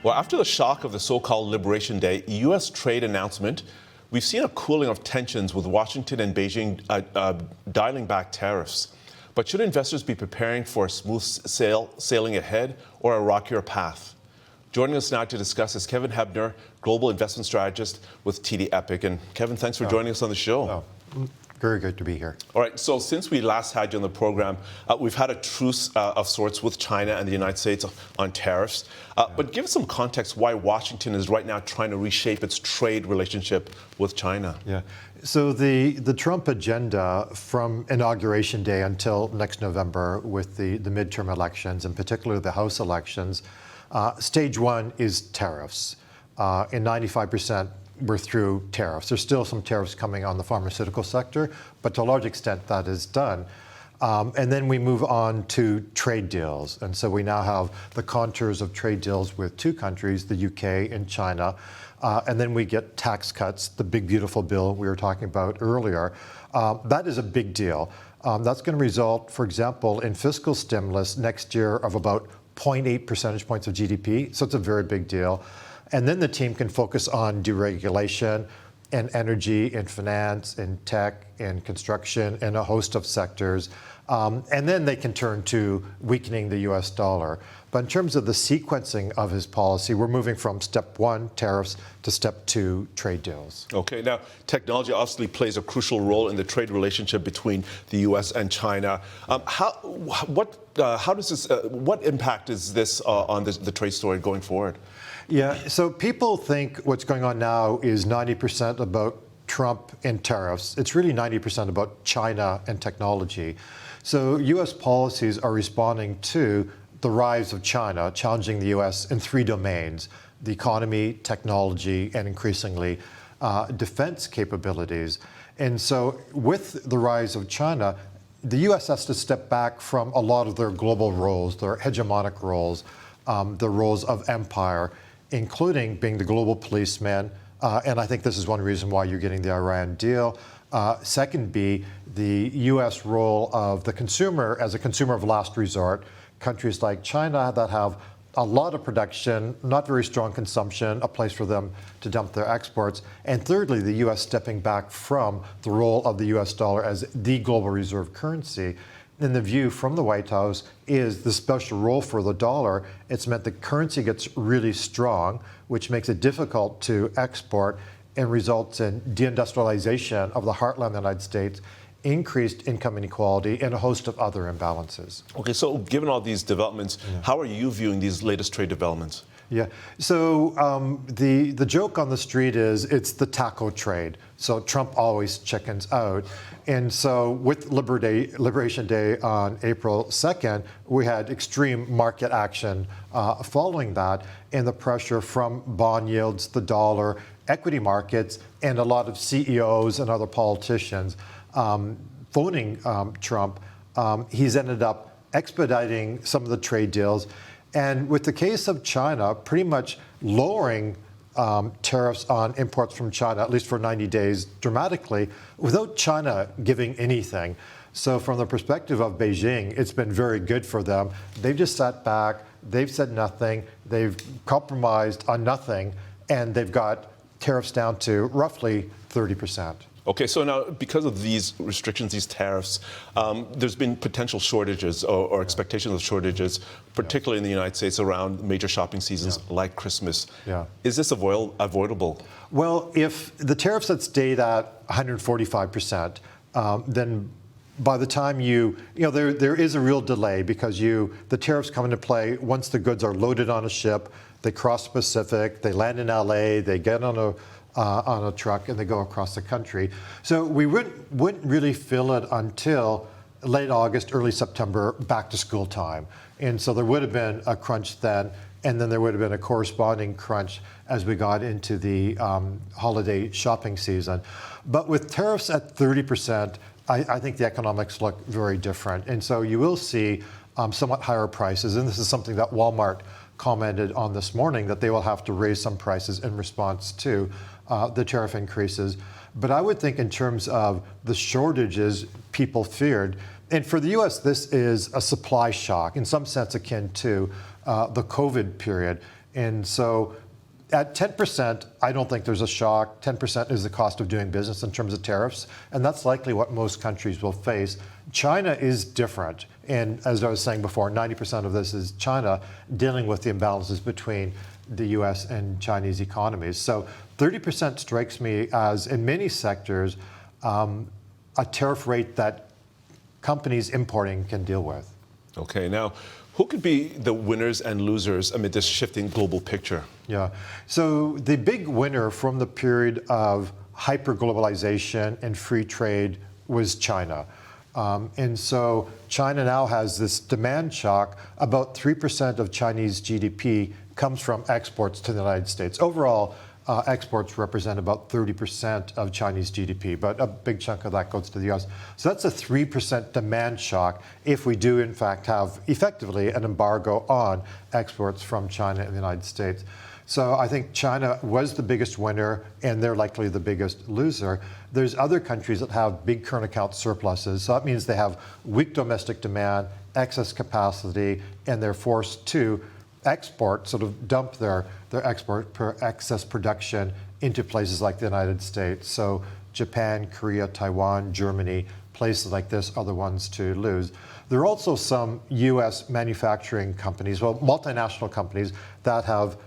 Well, after the shock of the so-called Liberation Day U.S. trade announcement, we've seen a cooling of tensions with Washington and Beijing dialing back tariffs. But should investors be preparing for a smooth sailing ahead or a rockier path? Joining us now to discuss is Kevin Hebner, Global Investment Strategist with TD Epic. And Kevin, thanks for joining us on the show. Very good to be here. All right, so since we last had you on the program, we've had a truce of sorts with China and the United States on tariffs. But give us some context why Washington is right now trying to reshape its trade relationship with China. Yeah. So the Trump agenda from Inauguration Day until next November with the midterm elections, in particular the House elections, stage one is tariffs. And 95% we're through tariffs. There's still some tariffs coming on the pharmaceutical sector, but to a large extent that is done. And then we move on to trade deals. And so we now have the contours of trade deals with two countries, the UK and China. And then we get tax cuts, the big, beautiful bill we were talking about earlier. That is a big deal. That's going to result, for example, in fiscal stimulus next year of about 0.8 percentage points of GDP. So it's a very big deal. And then the team can focus on deregulation and energy and finance and tech and construction and a host of sectors. And then they can turn to weakening the US dollar. But in terms of the sequencing of his policy, we're moving from step one, tariffs, to step two, trade deals. Okay, now technology obviously plays a crucial role in the trade relationship between the US and China. What impact is this on the trade story going forward? Yeah, so people think what's going on now is 90% about Trump and tariffs. It's really 90% about China and technology. So US policies are responding to the rise of China, challenging the US in three domains: the economy, technology, and increasingly defense capabilities. And so with the rise of China, the US has to step back from a lot of their global roles, their hegemonic roles, the roles of empire, including being the global policeman. And I think this is one reason why you're getting the Iran deal. Second, be the US role of the consumer as a consumer of last resort. Countries like China that have a lot of production, not very strong consumption, a place for them to dump their exports. And thirdly, the US stepping back from the role of the US dollar as the global reserve currency. And the view from the White House is the special role for the dollar. It's meant the currency gets really strong, which makes it difficult to export and results in deindustrialization of the heartland of the United States, increased income inequality, and a host of other imbalances. Okay, so given all these developments, how are you viewing these latest trade developments? Yeah, so the joke on the street is it's the taco trade. So Trump always chickens out. And so with Liberation Day on April 2nd, we had extreme market action following that, and the pressure from bond yields, the dollar, equity markets, and a lot of CEOs and other politicians phoning Trump. He's ended up expediting some of the trade deals. And with the case of China, pretty much lowering tariffs on imports from China, at least for 90 days, dramatically, without China giving anything. So from the perspective of Beijing, it's been very good for them. They've just sat back, they've said nothing, they've compromised on nothing, and they've got tariffs down to roughly 30%. Okay, so now because of these restrictions, these tariffs, there's been potential shortages or expectations of shortages, particularly in the United States around major shopping seasons like Christmas. Yeah. Is this avoidable? Well, if the tariffs had stayed at 145%, then by the time there is a real delay because the tariffs come into play once the goods are loaded on a ship, they cross the Pacific, they land in LA, they get on a truck, and they go across the country. So we wouldn't really feel it until late August, early September, back to school time. And so there would have been a crunch then, and then there would have been a corresponding crunch as we got into the holiday shopping season. But with tariffs at 30%, I think the economics look very different. And so you will see somewhat higher prices. And this is something that Walmart commented on this morning, that they will have to raise some prices in response to the tariff increases. But I would think in terms of the shortages people feared, and for the U.S., this is a supply shock, in some sense akin to the COVID period. And so at 10%, I don't think there's a shock. 10% is the cost of doing business in terms of tariffs, and that's likely what most countries will face. China is different, and as I was saying before, 90% of this is China dealing with the imbalances between the US and Chinese economies. So 30% strikes me as, in many sectors, a tariff rate that companies importing can deal with. Okay, now, who could be the winners and losers amid this shifting global picture? Yeah. So the big winner from the period of hyperglobalization and free trade was China. And so China now has this demand shock. About 3% of Chinese GDP comes from exports to the United States. Overall, exports represent about 30% of Chinese GDP, but a big chunk of that goes to the US. So that's a 3% demand shock if we do, in fact, have effectively an embargo on exports from China and the United States. So I think China was the biggest winner, and they're likely the biggest loser. There's other countries that have big current account surpluses. So that means they have weak domestic demand, excess capacity, and they're forced to export, sort of dump their excess production into places like the United States. So Japan, Korea, Taiwan, Germany, places like this are the ones to lose. There are also some US manufacturing companies, well, multinational companies that have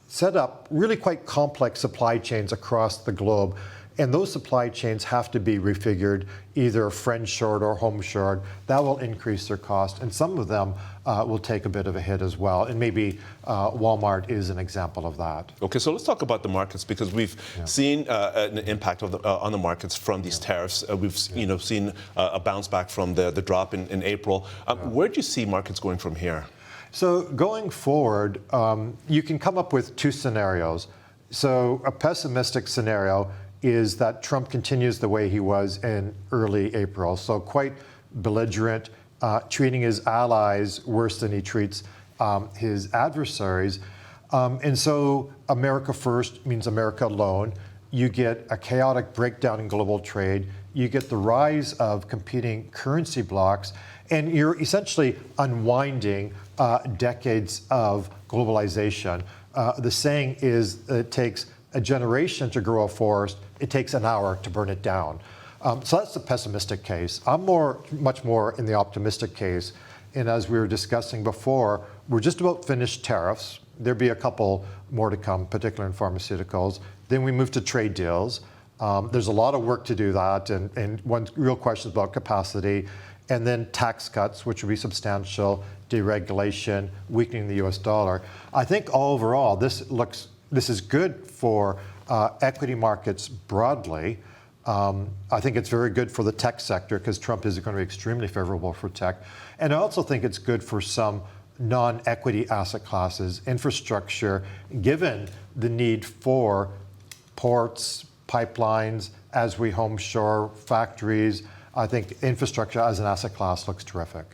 set up really quite complex supply chains across the globe. And those supply chains have to be refigured, either friend-shored or home-shored. That will increase their cost, and some of them will take a bit of a hit as well. And maybe Walmart is an example of that. Okay, so let's talk about the markets, because we've seen an impact of on the markets from these tariffs. We've seen a bounce back from the drop in April. Where do you see markets going from here? So going forward, you can come up with two scenarios. So a pessimistic scenario is that Trump continues the way he was in early April. So quite belligerent, treating his allies worse than he treats his adversaries. And so America first means America alone. You get a chaotic breakdown in global trade. You get the rise of competing currency blocks, and you're essentially unwinding decades of globalization. The saying is that it takes a generation to grow a forest, it takes an hour to burn it down. So that's the pessimistic case. I'm much more in the optimistic case. And as we were discussing before, we're just about finished tariffs. There'll be a couple more to come, particularly in pharmaceuticals. Then we move to trade deals. There's a lot of work to do that, and one real question is about capacity. And then tax cuts, which would be substantial, deregulation, weakening the US dollar. I think overall, this is good for equity markets broadly. I think it's very good for the tech sector because Trump is going to be extremely favorable for tech. And I also think it's good for some non-equity asset classes, infrastructure, given the need for ports, pipelines, as we home shore factories. I think infrastructure as an asset class looks terrific.